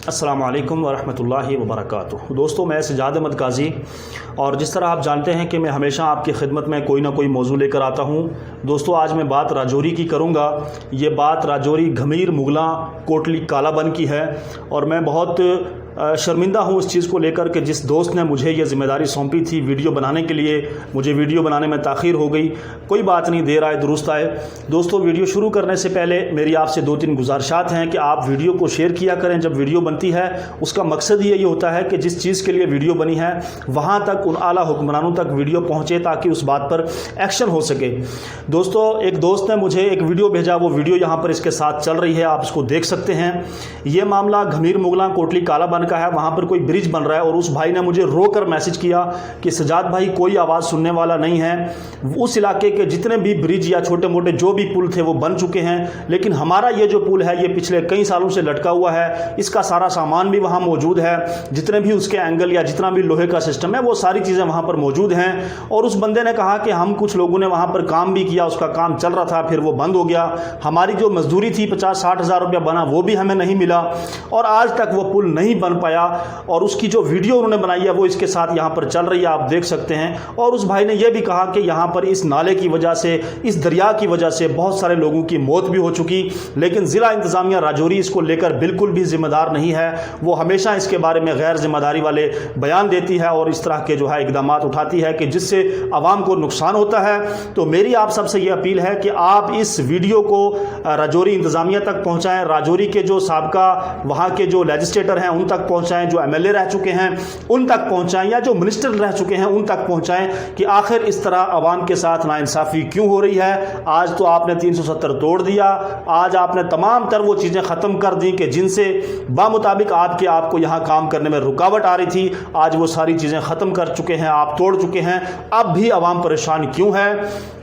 अस्सलामु अलैकुम वरहमतुल्लाहि वबरकातुहू। दोस्तों, मैं सजाद अहमद काजी और जिस तरह आप जानते हैं कि मैं हमेशा आपकी खिदमत में कोई ना कोई मौजू लेकर आता हूं। दोस्तों, आज मैं बात राजौरी की करूंगा। ये बात राजौरी घमीर मुगला कोटली कालाबन की है और मैं बहुत शर्मिंदा हूँ उस चीज़ को लेकर कि जिस दोस्त ने मुझे ये ज़िम्मेदारी सौंपी थी वीडियो बनाने के लिए, मुझे वीडियो बनाने में ताख़ीर हो गई। कोई बात नहीं, देर आए दुरुस्त आए। दोस्तों, वीडियो शुरू करने से पहले मेरी आपसे 2-3 गुजारिशात हैं कि आप वीडियो को शेयर किया करें। जब वीडियो बनती है उसका मकसद यही होता है कि जिस चीज़ के लिए वीडियो बनी है वहाँ तक, उन आला हुक्मरानों तक वीडियो पहुँचे ताकि उस बात पर एक्शन हो सके। दोस्तों, एक दोस्त ने मुझे एक वीडियो भेजा, वो वीडियो यहाँ पर इसके साथ चल रही है, आप इसको देख सकते हैं। ये मामला घमीर मुगला कोटली कालाबन का है। वहां पर कोई ब्रिज बन रहा है और उस भाई ने मुझे रोकर मैसेज किया कि सजाद भाई, कोई आवाज़ सुनने वाला नहीं है। उस इलाके के जितने भी ब्रिज या छोटे मोटे जो भी पुल थे वो बन चुके हैं, लेकिन हमारा ये जो पुल है ये पिछले कई सालों से लटका हुआ है। इसका सारा सामान भी वहां मौजूद है, जितने भी उसके एंगल या जितना भी लोहे का सिस्टम है वो सारी चीज़ें वहां पर मौजूद हैं। और उस बंदे ने कहा कि हम कुछ लोगों ने वहां पर काम भी किया, उसका काम चल रहा था, फिर वो बंद हो गया। हमारी जो मजदूरी थी 50-60 हज़ार रुपया बना, वो भी हमें नहीं मिला और आज तक वो पुल नहीं बन पाया। और उसकी जो वीडियो उन्होंने बनाई है वो इसके साथ यहाँ पर चल रही है, आप देख सकते हैं। और उस भाई ने यह भी कहा कि यहाँ पर इस नाले की वजह से, इस दरिया की वजह से बहुत सारे लोगों की मौत भी हो चुकी, लेकिन ज़िला इंतज़ामिया राजौरी इसको लेकर बिल्कुल भी जिम्मेदार नहीं है। वो हमेशा इसके बारे में गैर जिम्मेदारी वाले बयान देती है और इस तरह के जो है इकदाम उठाती है कि जिससे आवाम को नुकसान होता है। तो मेरी आप सबसे ये अपील है कि आप इस वीडियो को राजौरी इंतज़ामिया तक पहुँचाएँ, राजौरी के जो साबका वहाँ के जो लेजिस्लेटर हैं उन तक पहुँचाएँ, जो एमएलए रह चुके हैं उन तक पहुंचाएं, या जो मिनिस्टर रह चुके हैं उन तक पहुंचाएं कि आखिर इस तरह आवाम के साथ नाइंसाफ़ी क्यों हो रही है। आज तो आपने 370 तोड़ दिया, आज आपने तमाम तर वो चीज़ें ख़त्म कर दी कि जिनसे बामुताबिक आपको यहाँ काम करने में रुकावट आ रही थी, आज वो सारी चीज़ें ख़त्म कर चुके हैं, आप तोड़ चुके हैं। अब भी आवाम परेशान क्यों है?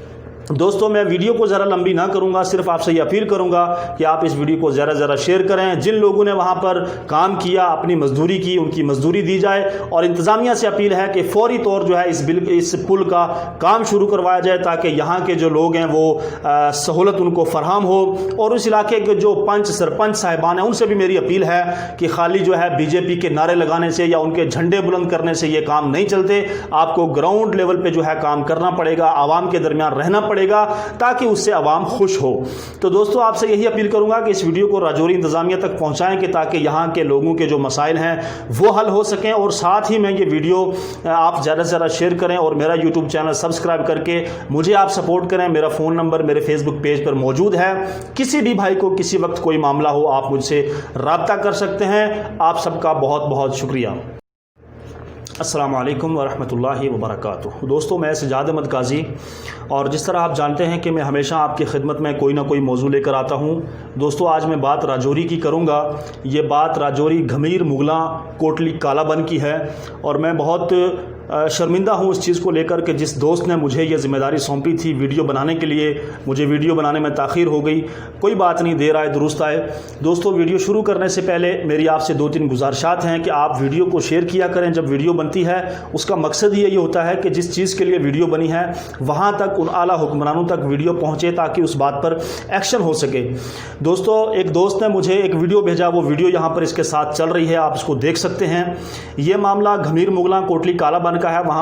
दोस्तों, मैं वीडियो को ज़रा लंबी ना करूंगा, सिर्फ आपसे ये अपील करूंगा कि आप इस वीडियो को ज़रा शेयर करें। जिन लोगों ने वहां पर काम किया, अपनी मजदूरी की, उनकी मजदूरी दी जाए। और इंतज़ामिया से अपील है कि फौरी तौर जो है इस पुल का काम शुरू करवाया जाए ताकि यहाँ के जो लोग हैं वो सहूलत उनको फराहम हो। और उस इलाके के जो पंच सरपंच साहिबान हैं उनसे भी मेरी अपील है कि खाली जो है बीजेपी के नारे लगाने से या उनके झंडे बुलंद करने से ये काम नहीं चलते। आपको ग्राउंड लेवल पर जो है काम करना पड़ेगा, आवाम के दरमियान रहना पड़ेगा ताकि उससे आवाम खुश हो। तो दोस्तों, आपसे यही अपील करूंगा कि इस वीडियो को राजौरी इंतजामिया तक पहुंचाएं कि ताकि यहां के लोगों के जो मसाइल हैं वो हल हो सकें। और साथ ही में ये वीडियो आप ज़्यादा से ज़्यादा शेयर करें और मेरा यूट्यूब चैनल सब्सक्राइब करके मुझे आप सपोर्ट करें। मेरा फ़ोन नंबर मेरे फेसबुक पेज पर मौजूद है। किसी भी भाई को किसी वक्त कोई मामला हो, आप मुझसे रब्ता कर सकते हैं। आप सबका बहुत बहुत शुक्रिया। अस्सलामु अलैकुम वरहमतुल्लाहि वबरकातुहू। दोस्तों, मैं सजाद अहमद काजी और जिस तरह आप जानते हैं कि मैं हमेशा आपकी खिदमत में कोई ना कोई मौजू लेकर आता हूं। दोस्तों, आज मैं बात राजौरी की करूंगा। ये बात राजौरी घमीर मुगला कोटली कालाबन की है और मैं बहुत शर्मिंदा हूँ उस चीज़ को लेकर कि जिस दोस्त ने मुझे ये ज़िम्मेदारी सौंपी थी वीडियो बनाने के लिए, मुझे वीडियो बनाने में ताख़ीर हो गई। कोई बात नहीं, देर आए दुरुस्त आए। दोस्तों, वीडियो शुरू करने से पहले मेरी आपसे 2-3 गुजारिशात हैं कि आप वीडियो को शेयर किया करें। जब वीडियो बनती है उसका मकसद यही होता है कि जिस चीज़ के लिए वीडियो बनी है वहाँ तक, उन आला हुक्मरानों तक वीडियो पहुँचे ताकि उस बात पर एक्शन हो सके। दोस्तों, एक दोस्त ने मुझे एक वीडियो भेजा, वो वीडियो यहाँ पर इसके साथ चल रही है, आप इसको देख सकते हैं। ये मामला घमीर मुगला कोटली कालाबन का है। वहाँ